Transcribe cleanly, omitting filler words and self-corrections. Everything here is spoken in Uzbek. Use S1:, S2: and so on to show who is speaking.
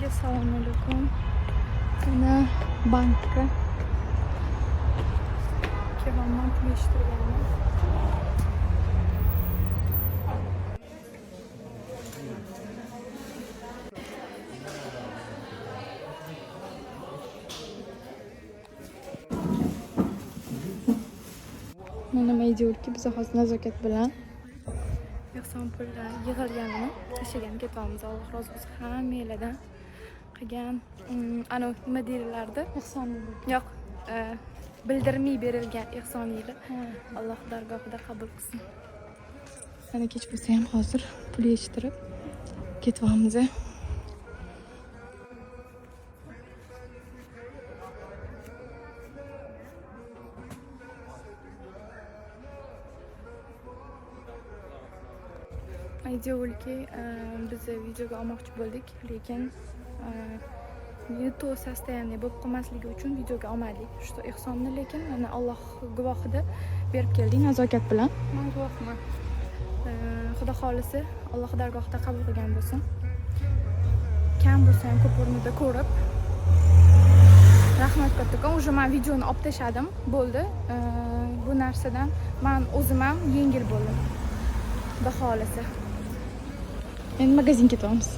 S1: Assalomu alaykum. Mana bankka kelyapman, pul yig'ishtirganman. Mana maydiyorki biz hozir nazokat bilan yig'son pullar yig'ilganini tashlagan ketyapmiz. Alloh rozi bo'lsin hammanglardan. Qilgan ana nima deyiladi? Ihson yo'q, bildirmay berilgan ihsoninglar Alloh dargohida qabul qilsin. Mana kech bo'lsa ham hozir pul yig'ishtirib ketyapmiz. Aytayolki biz videoga olmoqchi bo'ldik, lekin to состояние bo'lib qolmasligi uchun videoga olmadik. Shu ihsonni lekin mana Alloh guvohida berib keldik nazokat bilan. Men guvohman. Xudo xolisi Alloh dargohida qabul qilgan bo'lsin. Kam bo'lsa ham ko'p o'rnida ko'rib rahmat kattakon. Уже men videoni olib tashladim, bo'ldi. Bu narsadan men o'zim ham yengil bo'ldim. Xudo xolisi. Endi magazinga ketyapmiz.